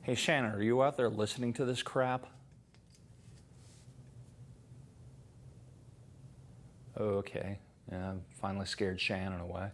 Hey Shannon, are you out there listening to this crap? Oh, okay. Yeah, I finally scared Shannon away.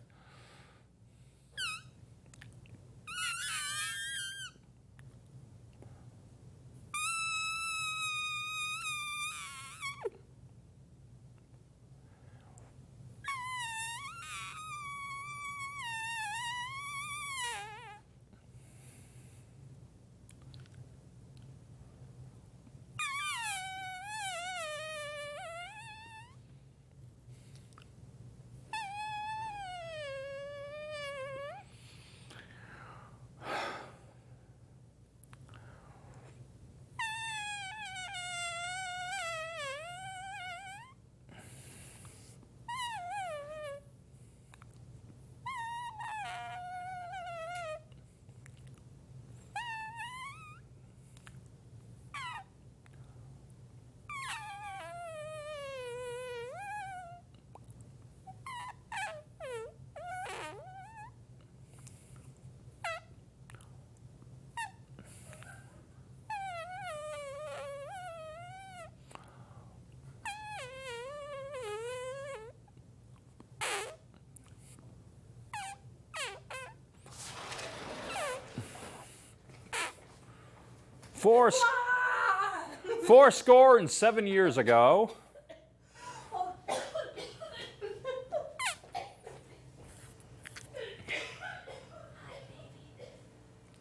Four score and 7 years ago.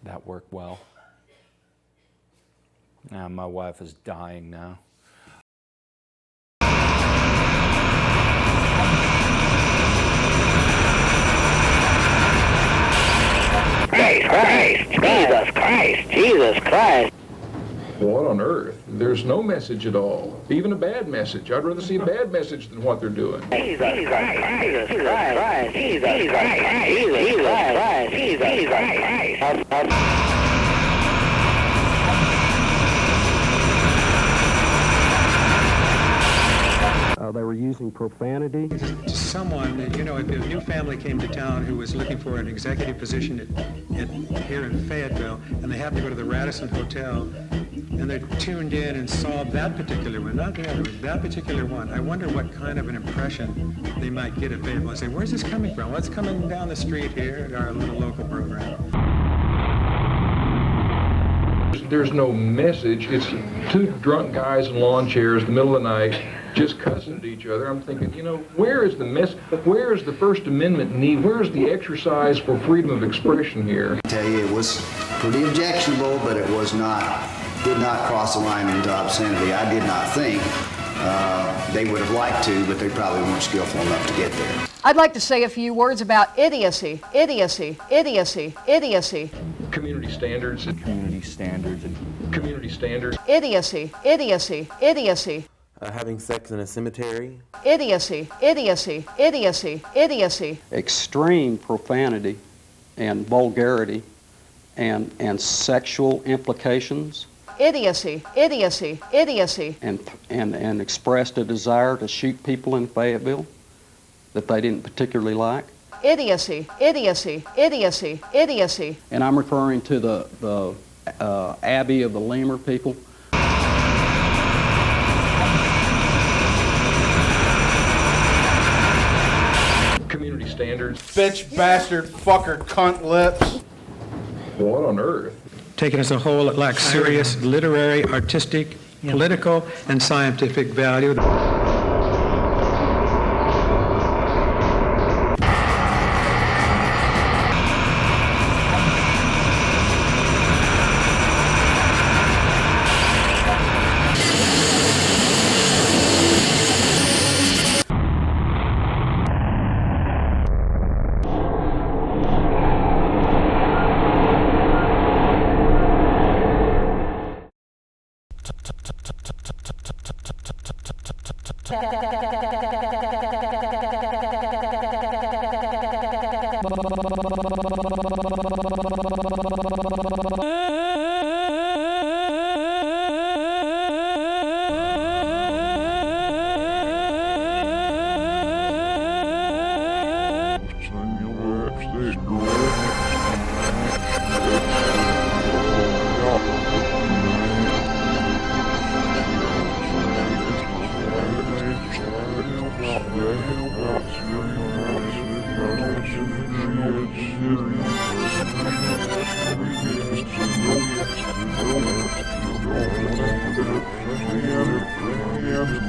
That worked well. Now my wife is dying now. Christ, Jesus Christ, Jesus Christ. What on earth? There's no message at all. Even a bad message. I'd rather see a bad message than what they're doing. Jesus Christ, Jesus Christ, Jesus Christ, Jesus Christ, Jesus Christ. They were using profanity. Someone, you know, if a new family came to town who was looking for an executive position here in Fayetteville, and they happened to go to the Radisson Hotel, and they tuned in and saw that particular one, not the other one, that particular one, I wonder what kind of an impression they might get of Fayetteville and say, where's this coming from? What's coming down the street here at our little local program? There's no message. It's two drunk guys in lawn chairs in the middle of the night just cussing at each other. I'm thinking, you know, where is the First Amendment need? Where's the exercise for freedom of expression here? I tell you, it was pretty objectionable, but it did not cross the line into obscenity. I did not think they would have liked to, but they probably weren't skillful enough to get there. I'd like to say a few words about idiocy, idiocy, idiocy, idiocy. Community standards. Community standards. Community standards. Idiocy, idiocy, idiocy. Having sex in a cemetery. Idiocy, idiocy, idiocy, idiocy. Extreme profanity and vulgarity and sexual implications. Idiocy, idiocy, idiocy. And expressed a desire to shoot people in Fayetteville that they didn't particularly like. Idiocy, idiocy, idiocy, idiocy. And I'm referring to the Abbey of the Lemur people. Community standards. Bitch, bastard, fucker, cunt lips. What on earth? Taken as a whole, it lacks serious literary, artistic, political, and scientific value. Oh,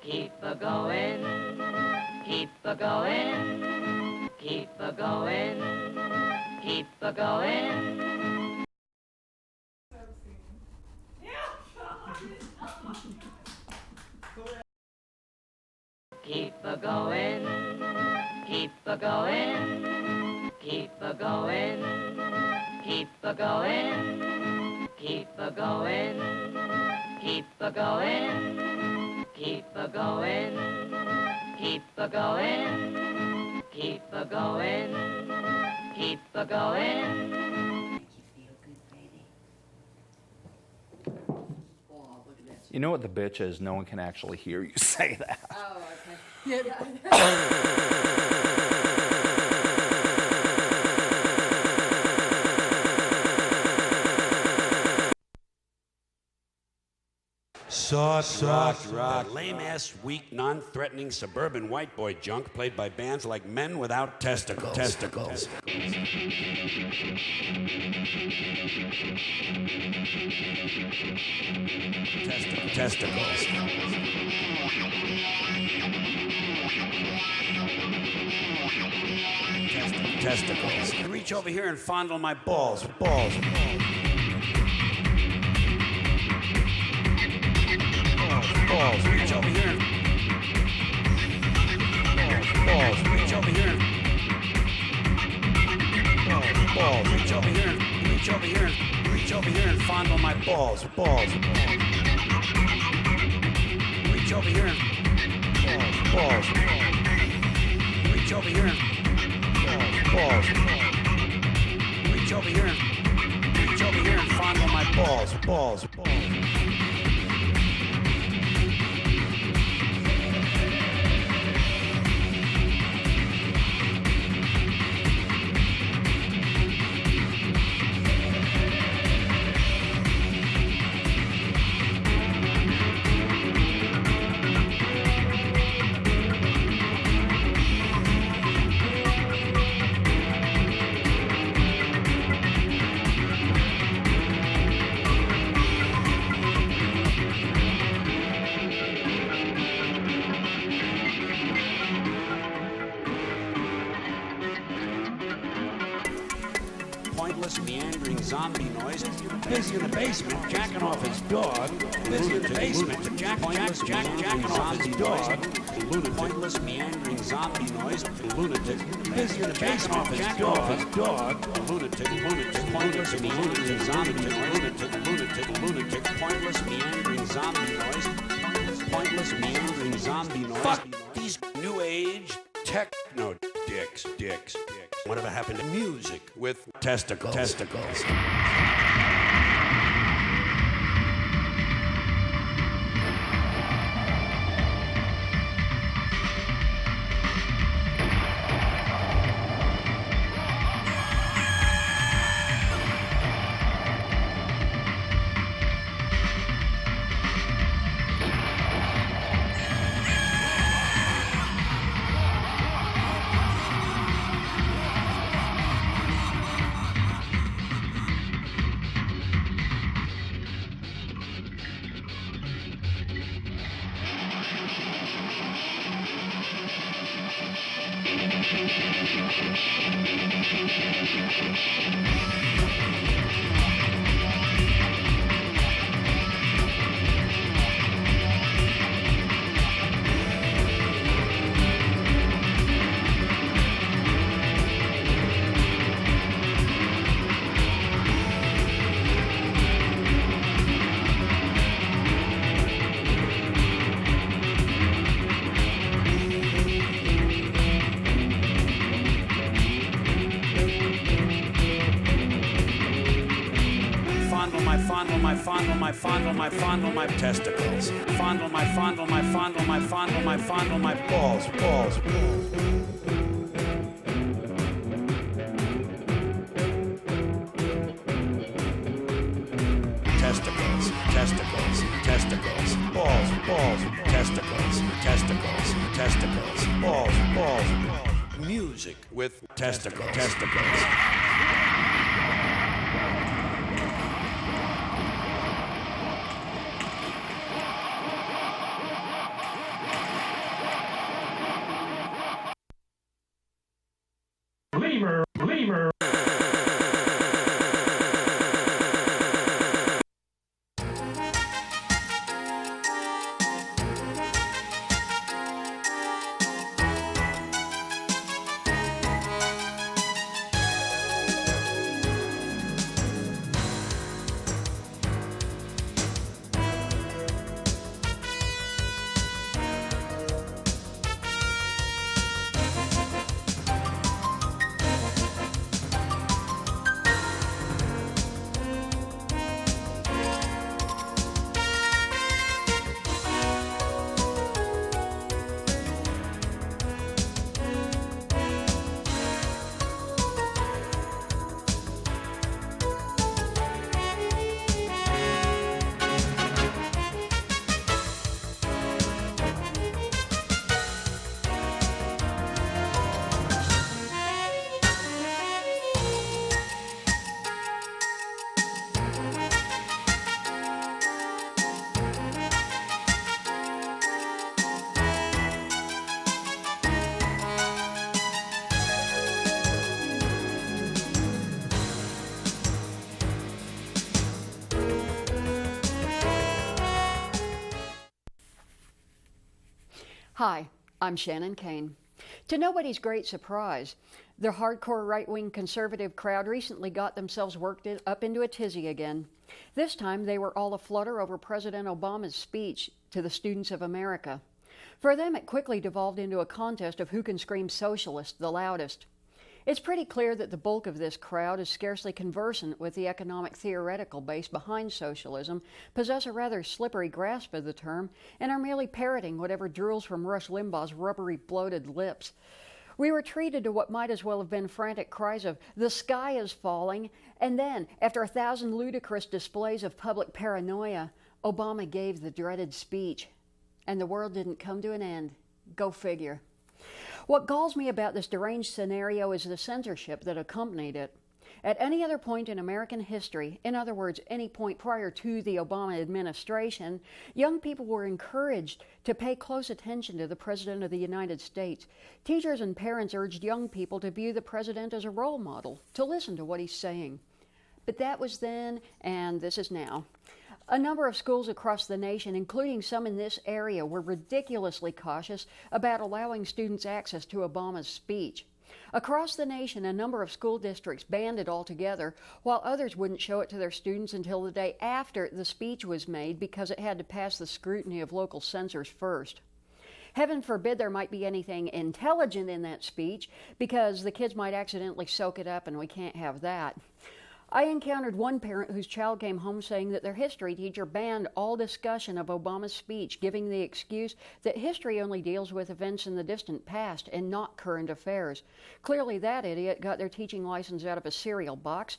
Keep a going, keep a going, keep a going, keep a going. Keep a going, keep a going, keep a going, keep a going, keep a going, keep a going, keep a going, keep a going, keep a going, keep a going. You know what the bitch is? No one can actually hear you say that. Oh, okay. Soft rock. Lame-ass, weak, non-threatening suburban white boy junk played by bands like Men Without Testicles. Testicles. Testicles. Reach over here and fondle my balls. Balls. Reach over here. Balls. Reach over here. Balls. Reach over here. Reach over here. Reach over here and fondle my balls. Balls. Reach over here. Balls. Reach over here. Balls. Reach over here. Reach over here and fondle my balls. Balls. Meandering zombie noise. Busy in the basement, jacking off his dog. Busy in the basement, jacking off his dog. Pointless meandering zombie noise. Lunatic. Busy in the basement, off his dog. Lunatic. Pointless meandering zombie noise. Lunatic. Pointless meandering zombie noise. Pointless meandering zombie noise. Fuck these new age techno dicks. Whatever happened to music with testicles? Fondle my testicles. Fondle my balls. Testicles, balls, testicles, balls. Music with testicles. Lemur. Hi, I'm Shannon Kane. To nobody's great surprise, the hardcore right-wing conservative crowd recently got themselves worked up into a tizzy again. This time they were all aflutter over President Obama's speech to the students of America. For them, it quickly devolved into a contest of who can scream socialist the loudest. It's pretty clear that the bulk of this crowd is scarcely conversant with the economic theoretical base behind socialism, possess a rather slippery grasp of the term, and are merely parroting whatever drools from Rush Limbaugh's rubbery, bloated lips. We were treated to what might as well have been frantic cries of, "The sky is falling," and then, after 1,000 ludicrous displays of public paranoia, Obama gave the dreaded speech. And the world didn't come to an end. Go figure. What galls me about this deranged scenario is the censorship that accompanied it. At any other point in American history, in other words, any point prior to the Obama administration, young people were encouraged to pay close attention to the President of the United States. Teachers and parents urged young people to view the President as a role model, to listen to what he's saying. But that was then, and this is now. A number of schools across the nation, including some in this area, were ridiculously cautious about allowing students access to Obama's speech. Across the nation, a number of school districts banned it altogether, while others wouldn't show it to their students until the day after the speech was made because it had to pass the scrutiny of local censors first. Heaven forbid there might be anything intelligent in that speech, because the kids might accidentally soak it up, and we can't have that. I encountered one parent whose child came home saying that their history teacher banned all discussion of Obama's speech, giving the excuse that history only deals with events in the distant past and not current affairs. Clearly that idiot got their teaching license out of a cereal box.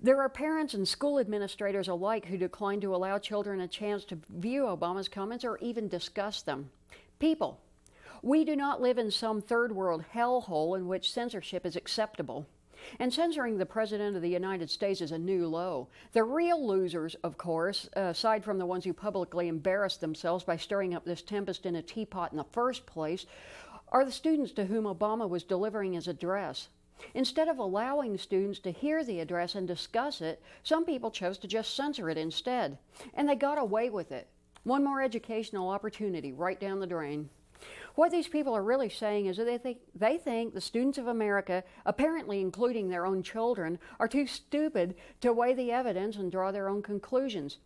There are parents and school administrators alike who decline to allow children a chance to view Obama's comments or even discuss them. People, we do not live in some third world hellhole in which censorship is acceptable. And censoring the President of the United States is a new low. The real losers, of course, aside from the ones who publicly embarrassed themselves by stirring up this tempest in a teapot in the first place, are the students to whom Obama was delivering his address. Instead of allowing students to hear the address and discuss it, some people chose to just censor it instead. And they got away with it. One more educational opportunity right down the drain. What these people are really saying is that they think the students of America, apparently including their own children, are too stupid to weigh the evidence and draw their own conclusions.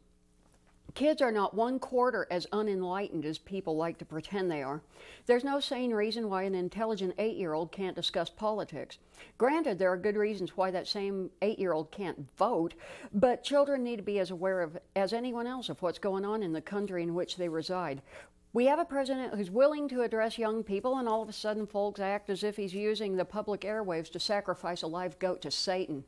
Kids are not 1/4 as unenlightened as people like to pretend they are. There's no sane reason why an intelligent 8-year-old can't discuss politics. Granted, there are good reasons why that same 8-year-old can't vote, but children need to be as aware as anyone else of what's going on in the country in which they reside. We have a president who's willing to address young people, and all of a sudden folks act as if he's using the public airwaves to sacrifice a live goat to Satan.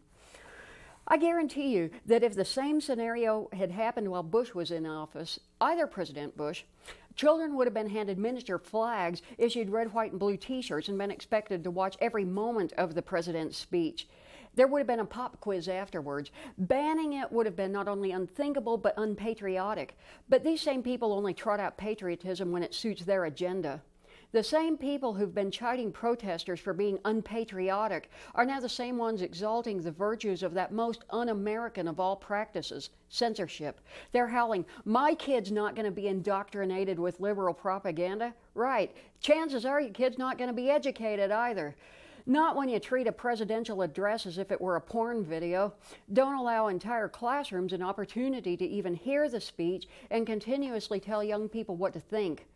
I guarantee you that if the same scenario had happened while Bush was in office, either President Bush, children would have been handed miniature flags, issued red, white, and blue t-shirts, and been expected to watch every moment of the president's speech. There would have been a pop quiz afterwards. Banning it would have been not only unthinkable but unpatriotic. But these same people only trot out patriotism when it suits their agenda. The same people who've been chiding protesters for being unpatriotic are now the same ones exalting the virtues of that most un-American of all practices, censorship. They're howling, "My kid's not going to be indoctrinated with liberal propaganda." Right. Chances are your kid's not going to be educated either. Not when you treat a presidential address as if it were a porn video. Don't allow entire classrooms an opportunity to even hear the speech and continuously tell young people what to think.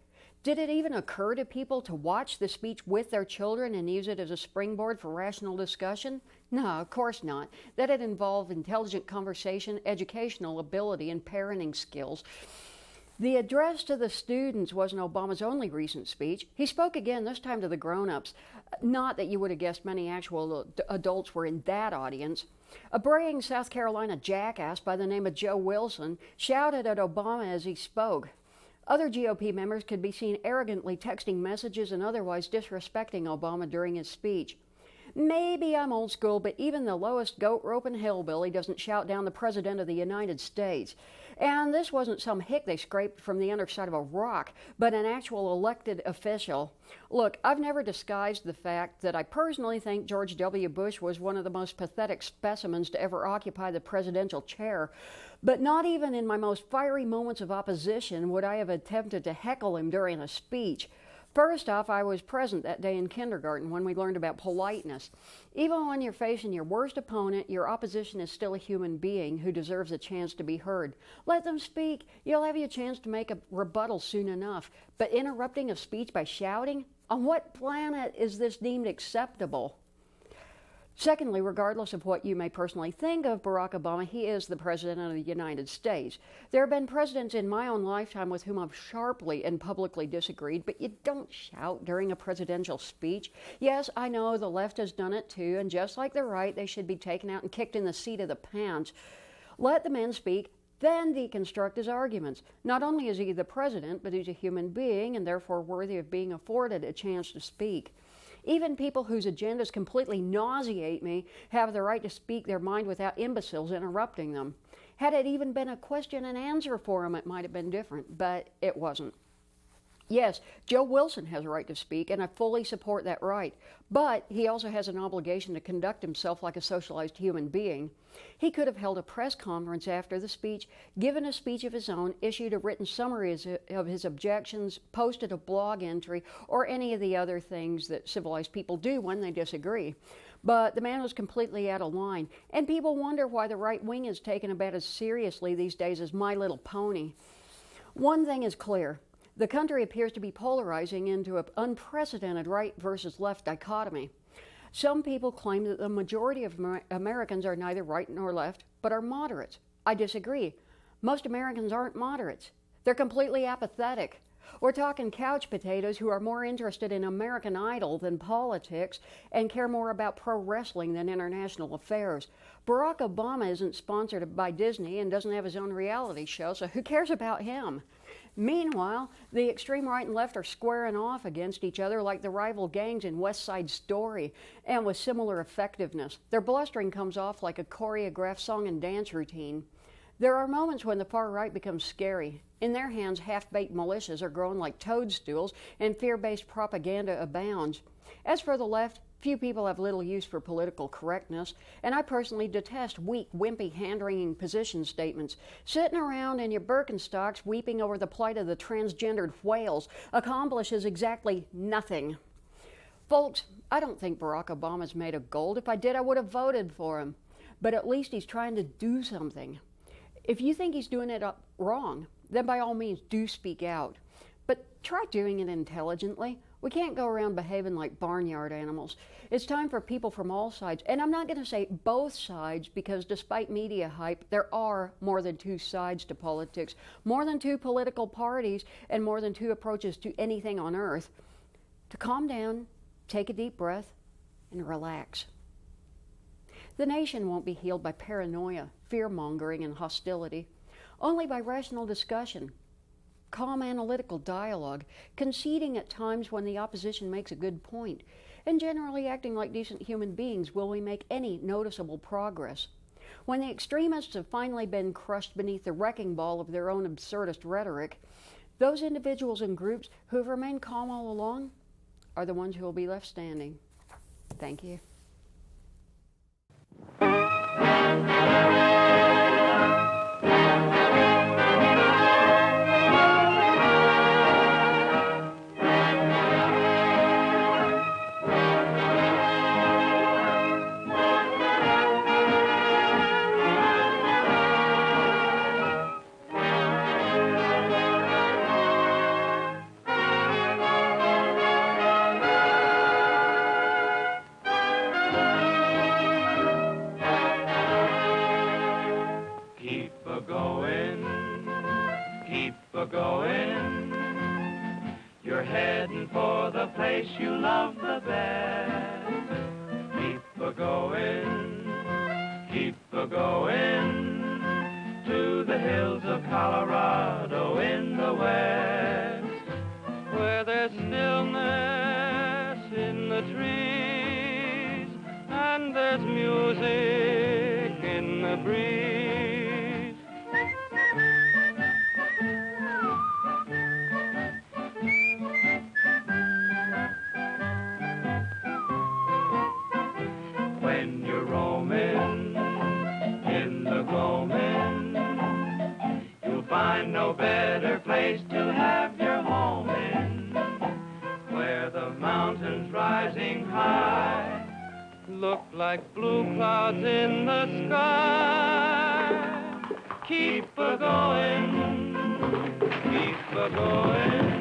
Did it even occur to people to watch the speech with their children and use it as a springboard for rational discussion? No, of course not. That'd involve intelligent conversation, educational ability, and parenting skills. The address to the students wasn't Obama's only recent speech. He spoke again, this time to the grown-ups. Not that you would have guessed many actual adults were in that audience. A braying South Carolina jackass by the name of Joe Wilson shouted at Obama as he spoke. Other GOP members could be seen arrogantly texting messages and otherwise disrespecting Obama during his speech. Maybe I'm old school, but even the lowest goat-roping hillbilly doesn't shout down the President of the United States. And this wasn't some hick they scraped from the underside of a rock, but an actual elected official. Look, I've never disguised the fact that I personally think George W. Bush was one of the most pathetic specimens to ever occupy the presidential chair. But not even in my most fiery moments of opposition would I have attempted to heckle him during a speech. First off, I was present that day in kindergarten when we learned about politeness. Even when you're facing your worst opponent, your opposition is still a human being who deserves a chance to be heard. Let them speak. You'll have your chance to make a rebuttal soon enough. But interrupting a speech by shouting? On what planet is this deemed acceptable? Secondly, regardless of what you may personally think of Barack Obama, he is the President of the United States. There have been presidents in my own lifetime with whom I've sharply and publicly disagreed, but you don't shout during a presidential speech. Yes, I know the left has done it too, and just like the right, they should be taken out and kicked in the seat of the pants. Let the man speak, then deconstruct his arguments. Not only is he the president, but he's a human being and therefore worthy of being afforded a chance to speak. Even people whose agendas completely nauseate me have the right to speak their mind without imbeciles interrupting them. Had it even been a question and answer forum, it might have been different, but it wasn't. Yes, Joe Wilson has a right to speak, and I fully support that right. But he also has an obligation to conduct himself like a socialized human being. He could have held a press conference after the speech, given a speech of his own, issued a written summary of his objections, posted a blog entry, or any of the other things that civilized people do when they disagree. But the man was completely out of line, and people wonder why the right wing is taken about as seriously these days as My Little Pony. One thing is clear. The country appears to be polarizing into an unprecedented right versus left dichotomy. Some people claim that the majority of Americans are neither right nor left, but are moderates. I disagree. Most Americans aren't moderates. They're completely apathetic. We're talking couch potatoes who are more interested in American Idol than politics and care more about pro wrestling than international affairs. Barack Obama isn't sponsored by Disney and doesn't have his own reality show, so who cares about him? Meanwhile, the extreme right and left are squaring off against each other like the rival gangs in West Side Story, and with similar effectiveness. Their blustering comes off like a choreographed song and dance routine. There are moments when the far right becomes scary. In their hands, half-baked militias are growing like toadstools, and fear-based propaganda abounds. As for the left, few people have little use for political correctness, and I personally detest weak, wimpy, hand-wringing position statements. Sitting around in your Birkenstocks weeping over the plight of the transgendered whales accomplishes exactly nothing. Folks, I don't think Barack Obama's made of gold. If I did, I would have voted for him. But at least he's trying to do something. If you think he's doing it wrong, then by all means do speak out. But try doing it intelligently. We can't go around behaving like barnyard animals. It's time for people from all sides, and I'm not going to say both sides, because despite media hype, there are more than two sides to politics, more than two political parties, and more than two approaches to anything on earth. To calm down, take a deep breath, and relax. The nation won't be healed by paranoia, fear-mongering, and hostility, only by rational discussion, calm analytical dialogue, conceding at times when the opposition makes a good point, and generally acting like decent human beings will we make any noticeable progress. When the extremists have finally been crushed beneath the wrecking ball of their own absurdist rhetoric, those individuals and groups who have remained calm all along are the ones who will be left standing. Thank you. Going, you're heading for the place you love the best. Keep a-going to the hills of Colorado in the west, where there's stillness in the trees and there's music in the breeze. When you're roaming in the gloaming, you'll find no better place to have your home in, where the mountains rising high look like blue clouds in the sky. Keep a-going, keep a-going.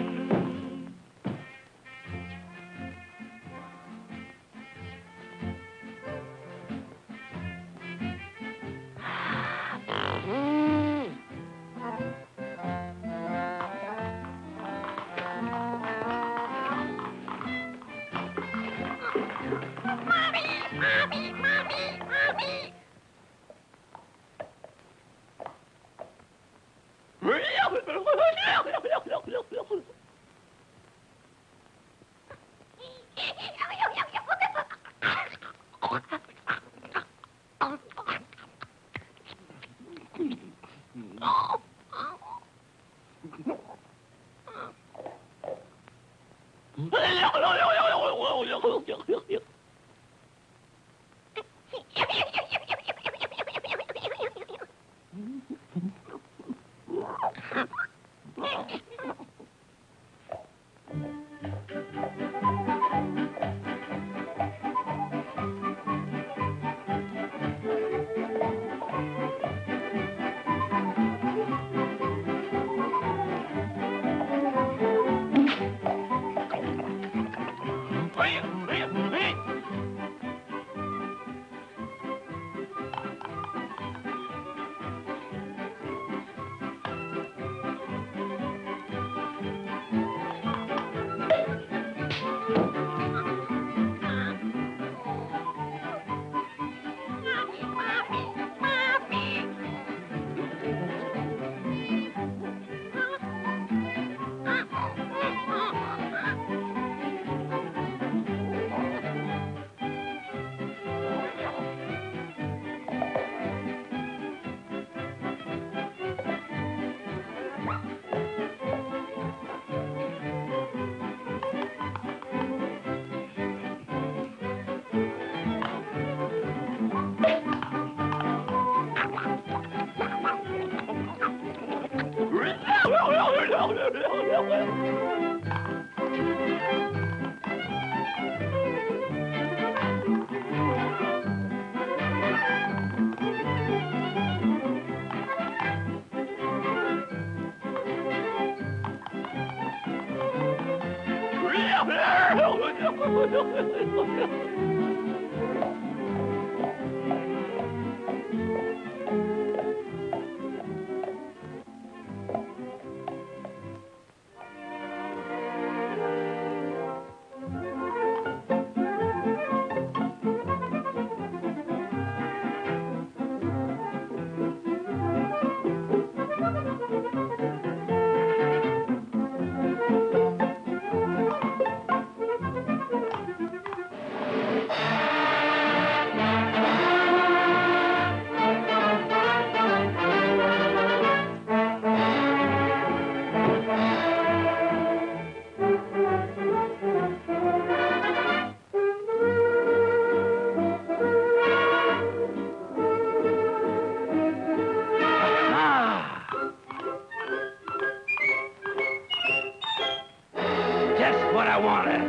Just what I wanted.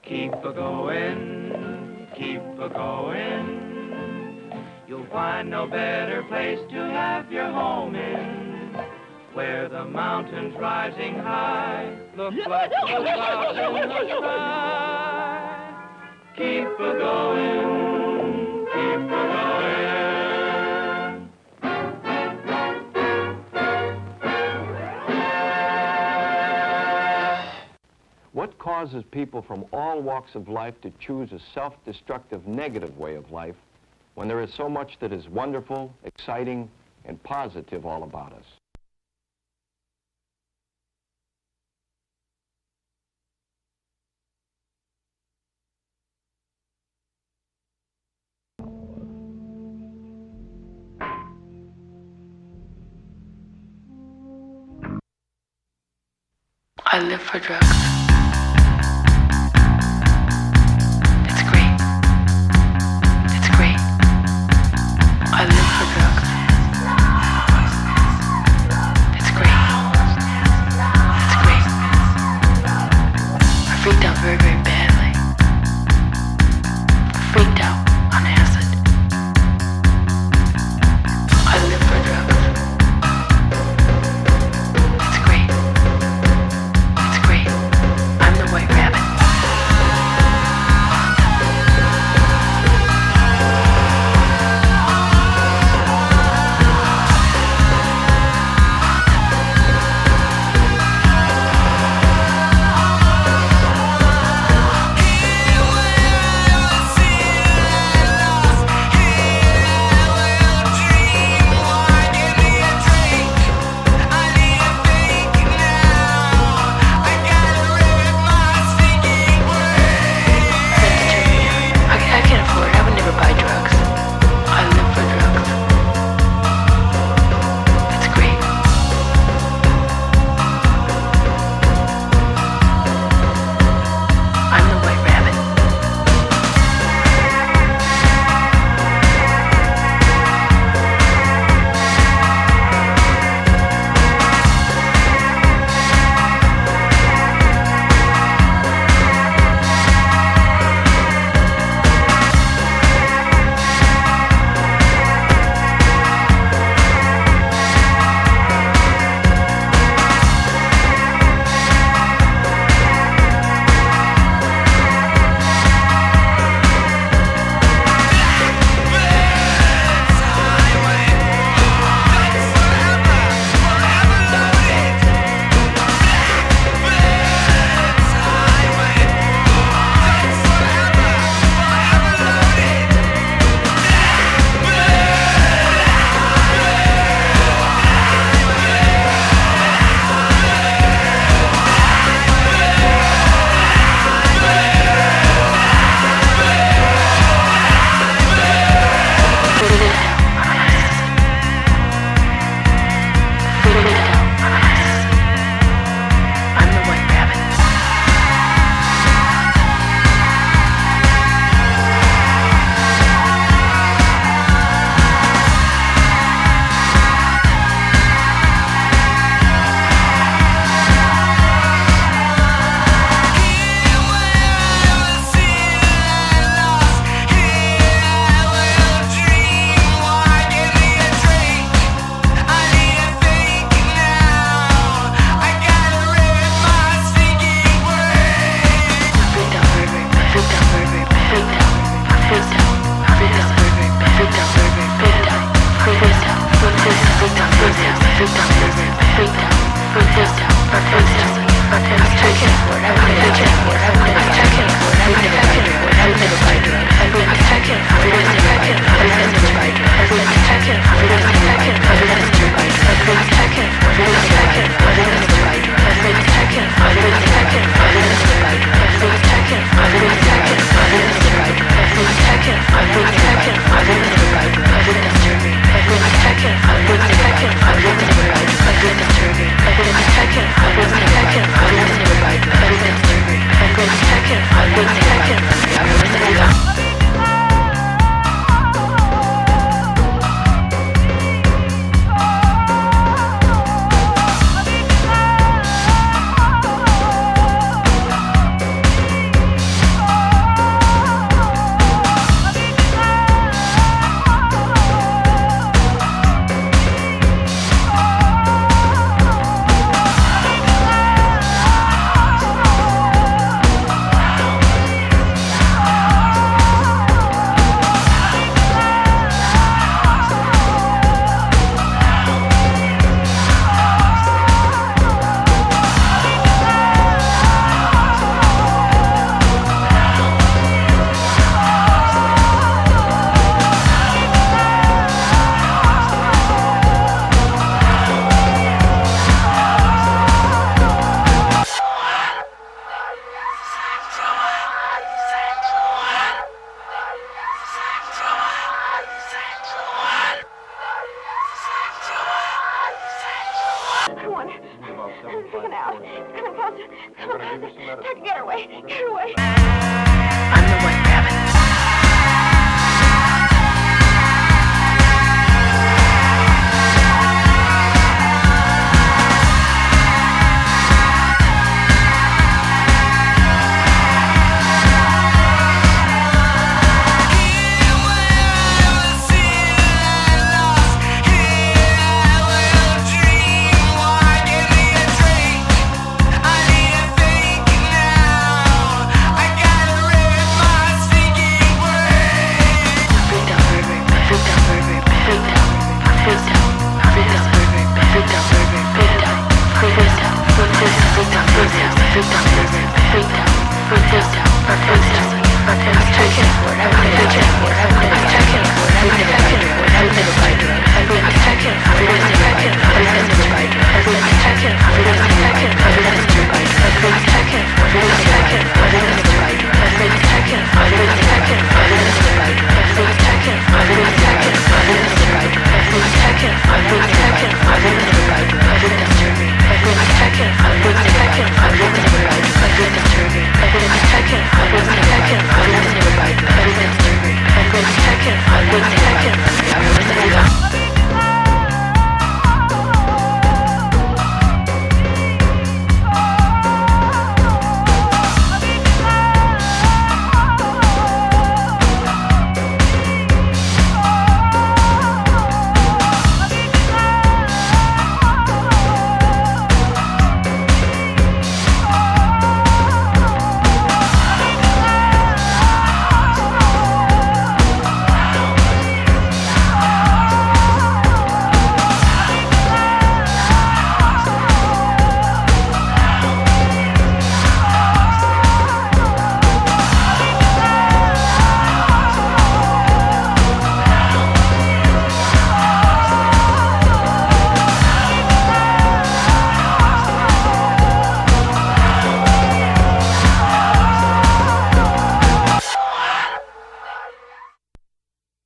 Keep a-going, keep a-going. You'll find no better place to have your home in, where the mountains rising high look like the clouds in the sky. Keep a-going, keep a-going. What causes people from all walks of life to choose a self-destructive, negative way of life when there is so much that is wonderful, exciting, and positive all about us? I live for drugs. It's great. It's great. I live for drugs. It's great. It's great. I freaked out very, very badly. Freaked out on acid. I live for drugs. It's great. It's great. I'm the white rabbit. Get away. Get away. I'm the white rabbit. Freaked out.